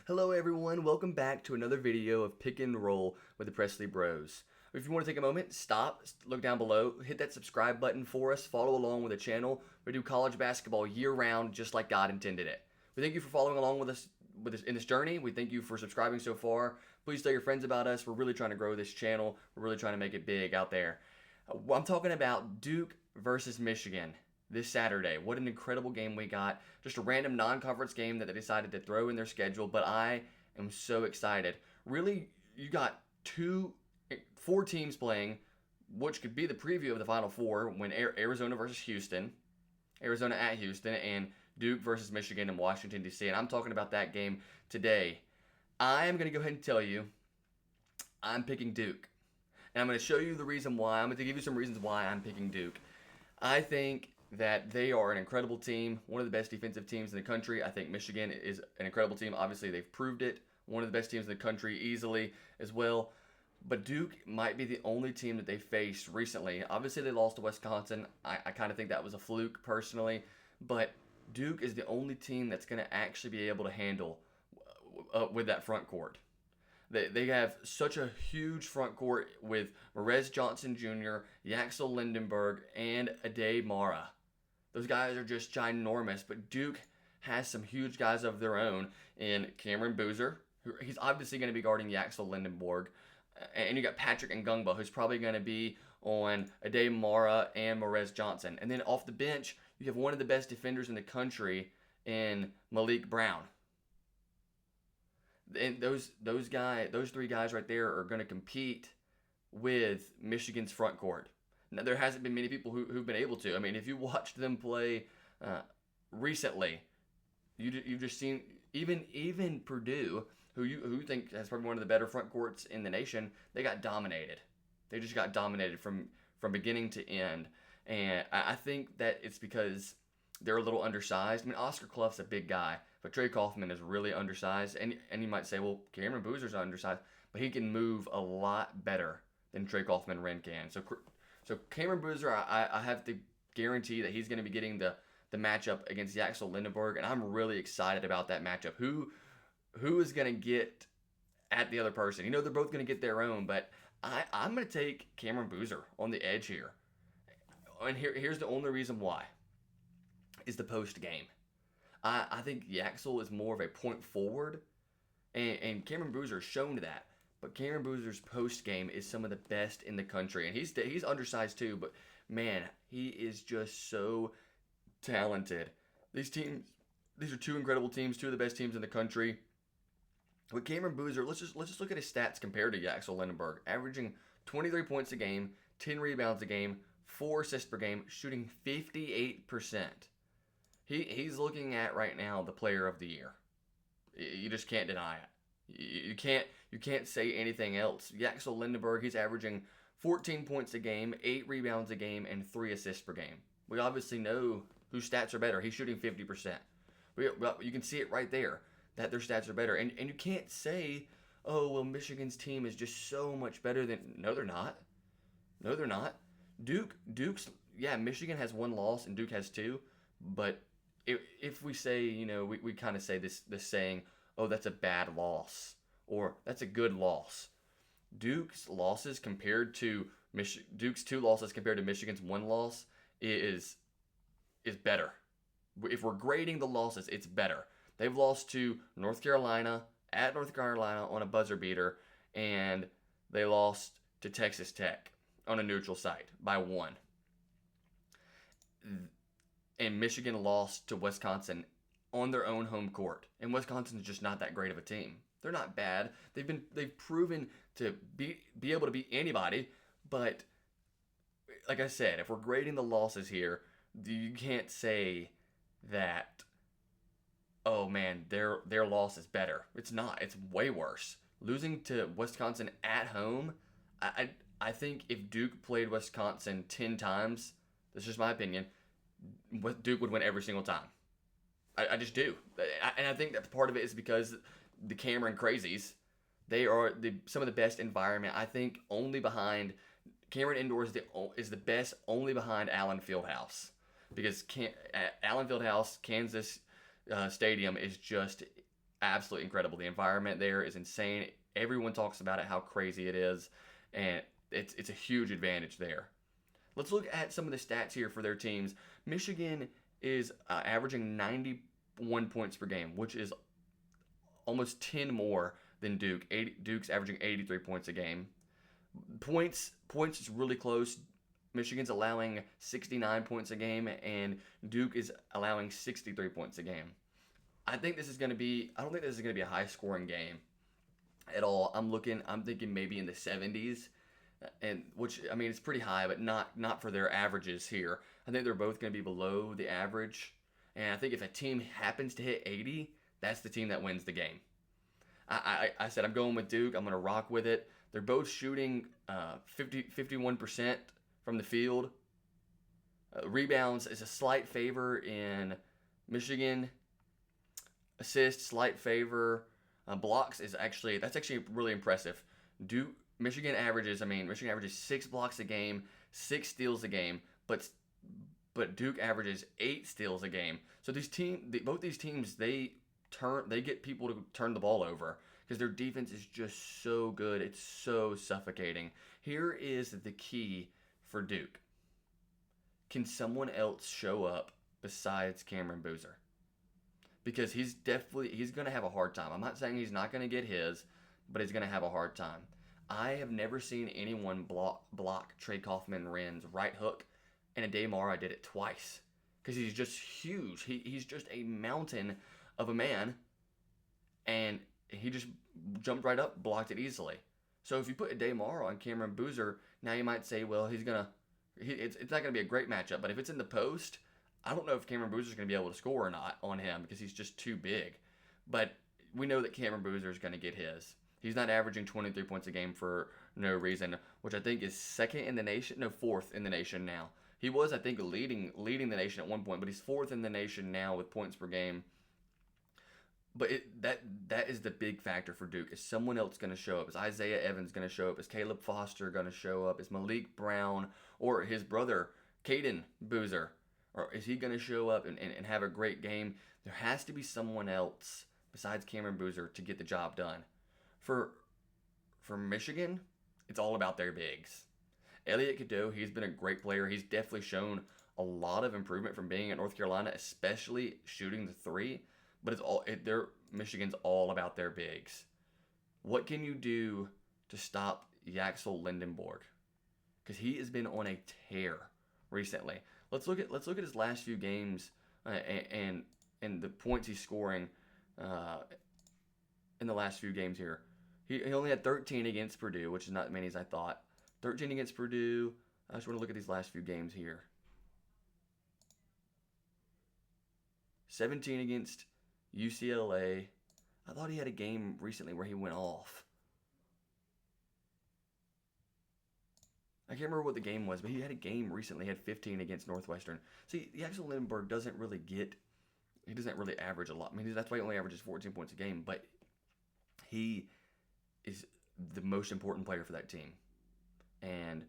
Hello everyone, welcome back to another video of Pick and Roll with the Presley Bros. If you want to take a moment, stop, look down below, hit that subscribe button for us, follow along with the channel. We do college basketball year-round just like God intended it. We thank you for following along with us in this journey. We thank you for subscribing so far. Please tell your friends about us. We're really trying to grow this channel. We're really trying to make it big out there. I'm talking about Duke versus Michigan this Saturday. What an incredible game we got. Just a random non-conference game that they decided to throw in their schedule, but I am so excited. Really, you got four teams playing, which could be the preview of the Final Four when Arizona versus Houston, Arizona at Houston, and Duke versus Michigan in Washington, D.C. And I'm talking about that game today. I am going to go ahead and tell you I'm picking Duke. And I'm going to show you the reason why. I'm going to give you some reasons why I'm picking Duke. I think that they are an incredible team, one of the best defensive teams in the country. I think Michigan is an incredible team. Obviously, they've proved it. One of the best teams in the country easily as well. But Duke might be the only team that they faced recently. Obviously, they lost to Wisconsin. I kind of think that was a fluke personally. But Duke is the only team that's going to actually be able to handle with that front court. They have such a huge front court with Merez Johnson Jr., Yaxel Lindenberg, and Ade Mara. Those guys are just ginormous, but Duke has some huge guys of their own in Cameron Boozer, who he's obviously going to be guarding Yaxel Lindenberg, and you got Patrick Ngungba, who's probably going to be on Ade Mara and Merez Johnson. And then off the bench, you have one of the best defenders in the country in Malik Brown. And those three guys right there are going to compete with Michigan's front court. Now, there hasn't been many people who've been able to. I mean, if you watched them play recently, you've just seen even Purdue, who you think has probably one of the better front courts in the nation, they got dominated. They just got dominated from beginning to end. And I think that it's because they're a little undersized. I mean, Oscar Clough's a big guy, but Trey Kaufman is really undersized. And you might say, well, Cameron Boozer's undersized, but he can move a lot better than Trey Kaufman-Renn can. So Cameron Boozer, I have to guarantee that he's going to be getting the matchup against Yaxel Lindenberg, and I'm really excited about that matchup. Who is going to get at the other person? You know, they're both going to get their own, but I'm going to take Cameron Boozer on the edge here. And here's the only reason why, is the post game. I think Yaxel is more of a point forward, and Cameron Boozer has shown that. But Cameron Boozer's post game is some of the best in the country, and he's undersized too. But man, he is just so talented. These are two incredible teams, two of the best teams in the country. With Cameron Boozer, let's just look at his stats compared to Yaxel Lindenberg, averaging 23 points a game, 10 rebounds a game, 4 assists per game, shooting 58%. He's looking at right now the player of the year. You just can't deny it. You can't say anything else. Yaxel Lindenberg, he's averaging 14 points a game, 8 rebounds a game, and 3 assists per game. We obviously know whose stats are better. He's shooting 50%. You can see it right there that their stats are better. And you can't say, oh, well, Michigan's team is just so much better than... No, they're not. No, they're not. Michigan has 1 loss and Duke has 2. But if we say, you know, we kind of say this saying, oh, that's a bad loss, or that's a good loss. Duke's 2 losses compared to Michigan's 1 loss is better. If we're grading the losses, it's better. They've lost to North Carolina at North Carolina on a buzzer beater, and they lost to Texas Tech on a neutral site by 1. And Michigan lost to Wisconsin on their own home court. And Wisconsin's just not that great of a team. They're not bad. They've proven to be able to beat anybody, but like I said, if we're grading the losses here, you can't say that, oh man, their loss is better. It's not. It's way worse. Losing to Wisconsin at home, I think if Duke played Wisconsin 10 times, that's just my opinion, Duke would win every single time. I just do. And I think that part of it is because the Cameron Crazies, they are some of the best environment. I think only behind Cameron Indoor is the best, only behind Allen Fieldhouse, because Allen Fieldhouse, Kansas Stadium is just absolutely incredible. The environment there is insane. Everyone talks about it, how crazy it is, and it's a huge advantage there. Let's look at some of the stats here for their teams. Michigan is averaging 91 points per game, which is almost 10 more than Duke. Duke's averaging 83 points a game. Points is really close. Michigan's allowing 69 points a game, and Duke is allowing 63 points a game. I think this is going to be. I don't think this is going to be a high scoring game at all. I'm thinking maybe in the 70s, and which I mean it's pretty high, but not for their averages here. I think they're both going to be below the average, and I think if a team happens to hit 80, that's the team that wins the game. I said I'm going with Duke. I'm going to rock with it. They're both shooting 51% from the field. Rebounds is a slight favor in Michigan. Assists, slight favor. Blocks is actually really impressive. Michigan averages 6 blocks a game, 6 steals a game, but Duke averages 8 steals a game. So both these teams, they get people to turn the ball over because their defense is just so good. It's so suffocating. Here is the key for Duke. Can someone else show up besides Cameron Boozer? Because he's going to have a hard time. I'm not saying he's not going to get his, but he's going to have a hard time. I have never seen anyone block Trey Kaufman-Wren's right hook, and Ade Mara did it twice because he's just huge. He's just a mountain of a man, and he just jumped right up, blocked it easily. So if you put Ade Mara on Cameron Boozer, now you might say, well, it's not going to be a great matchup. But if it's in the post, I don't know if Cameron Boozer's going to be able to score or not on him because he's just too big. But we know that Cameron Boozer is going to get his. He's not averaging 23 points a game for no reason, which I think is fourth in the nation now. He was, I think, leading the nation at one point, but he's fourth in the nation now with points per game. But that is the big factor for Duke. Is someone else going to show up? Is Isaiah Evans going to show up? Is Caleb Foster going to show up? Is Malik Brown or his brother, Caden Boozer? Or is he going to show up and have a great game? There has to be someone else besides Cameron Boozer to get the job done. For Michigan, it's all about their bigs. Elliot Cadeau, he's been a great player. He's definitely shown a lot of improvement from being at North Carolina, especially shooting the three. But Michigan's all about their bigs. What can you do to stop Yaxel Lindenborg? Because he has been on a tear recently. Let's look at his last few games and the points he's scoring in the last few games here. He only had 13 against Purdue, which is not as many as I thought. 13 against Purdue. I just want to look at these last few games here. 17 against UCLA. I thought he had a game recently where he went off. I can't remember what the game was, but he had a game recently. He had 15 against Northwestern. See, Axel Lindenberg doesn't really average a lot. I mean, that's why he only averages 14 points a game, but he is the most important player for that team. And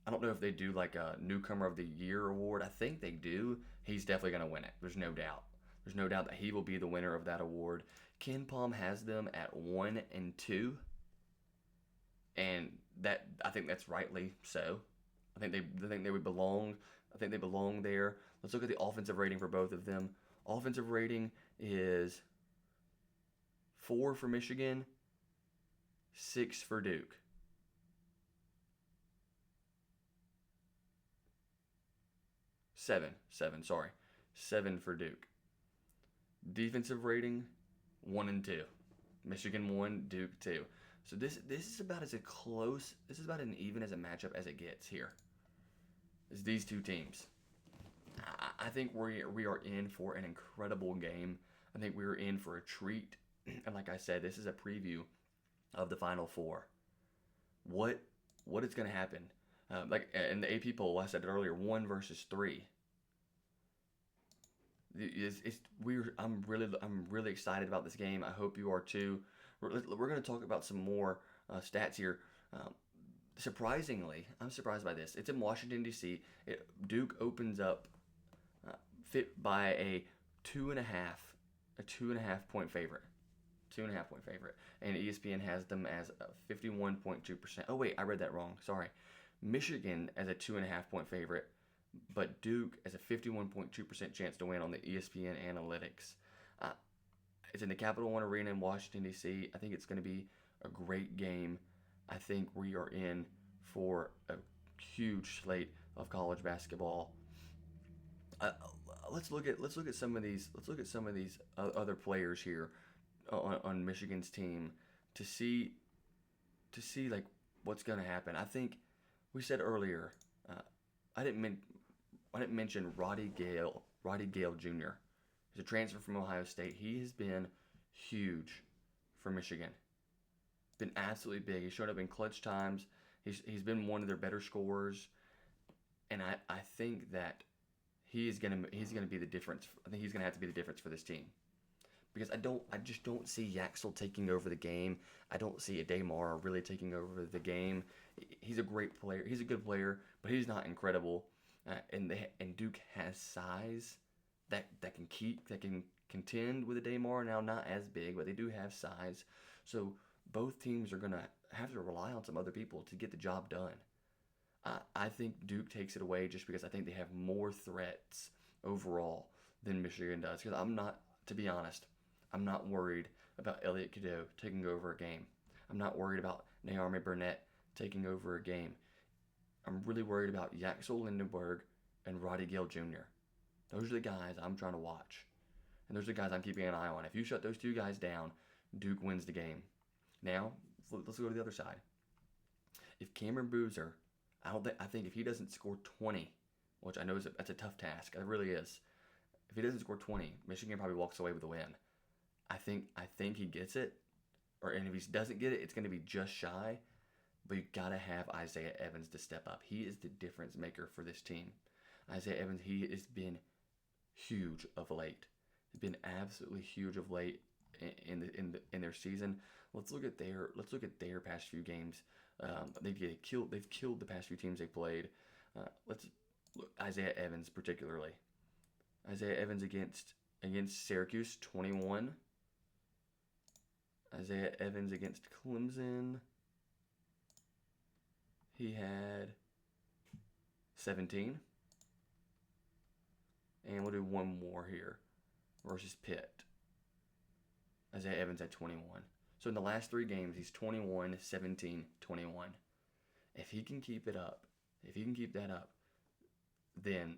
I don't know if they do like a Newcomer of the Year award. I think they do. He's definitely going to win it. There's no doubt. There's no doubt that he will be the winner of that award. Ken Palm has them at 1 and 2. And I think that's rightly so. I think they would belong. I think they belong there. Let's look at the offensive rating for both of them. Offensive rating is 4 for Michigan, 6 for Duke. Seven for Duke. Defensive rating, 1 and 2. Michigan 1, Duke 2. So this is about as close. This is about as even as a matchup as it gets here. Is these two teams. I think we are in for an incredible game. I think we are in for a treat. And like I said, this is a preview of the Final Four. What is going to happen? Like in the AP poll, I said it earlier, 1 versus 3. I'm really excited about this game. I hope you are too. We're going to talk about some more stats here. Surprisingly, I'm surprised by this. It's in Washington, D.C. Duke opens up fit by a 2.5 point favorite. 2.5 point favorite. And ESPN has them as a 51.2%. Oh, wait, I read that wrong. Sorry. Michigan as a 2.5 point favorite, but Duke as a 51.2% chance to win on the ESPN analytics. Uh, it's in the Capital One Arena in Washington, D.C. I think it's going to be a great game. I think we are in for a huge slate of college basketball. Uh, let's look at some of these other players here on Michigan's team to see like what's going to happen. I think we said earlier. Uh, I didn't men- I didn't mention Roddy Gale Jr. He's a transfer from Ohio State. He has been huge for Michigan. Been absolutely big. He's showed up in clutch times. He's been one of their better scorers, and I think that he's gonna be the difference. I think he's gonna have to be the difference for this team because I just don't see Yaxel taking over the game. I don't see Ademar really taking over the game. He's a great player. He's a good player, but he's not incredible. And Duke has size that can contend with Ademar. Now not as big, but they do have size. So both teams are gonna have to rely on some other people to get the job done. I think Duke takes it away just because I think they have more threats overall than Michigan does. Because to be honest, I'm not worried about Elliot Cadeau taking over a game. I'm not worried about Naomi Burnett taking over a game. I'm really worried about Yaxel Lindenberg and Roddy Gale Jr. Those are the guys I'm trying to watch. And those are the guys I'm keeping an eye on. If you shut those two guys down, Duke wins the game. Now, let's go to the other side. If Cameron Boozer, I think if he doesn't score 20, which I know that's a tough task, it really is. If he doesn't score 20, Michigan probably walks away with a win. I think he gets it, and if he doesn't get it, it's going to be just shy. But you gotta have Isaiah Evans to step up. He is the difference maker for this team. Isaiah Evans, he has been huge of late. He's been absolutely huge of late in their season. Let's look at their past few games. They've killed the past few teams they played. Let's look Isaiah Evans particularly. Isaiah Evans against Syracuse 21. Isaiah Evans against Clemson. He had 17. And we'll do one more here versus Pitt. Isaiah Evans had 21. So in the last 3 games, he's 21, 17, 21. If he can keep that up, then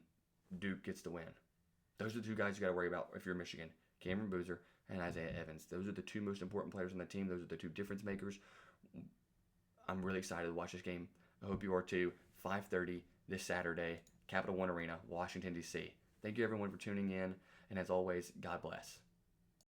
Duke gets the win. Those are the 2 guys you got to worry about if you're Michigan. Cameron Boozer and Isaiah Evans. Those are the 2 most important players on the team. Those are the 2 difference makers. I'm really excited to watch this game. I hope you are too. 5:30 this Saturday, Capital One Arena, Washington, D.C. Thank you everyone for tuning in, and as always, God bless.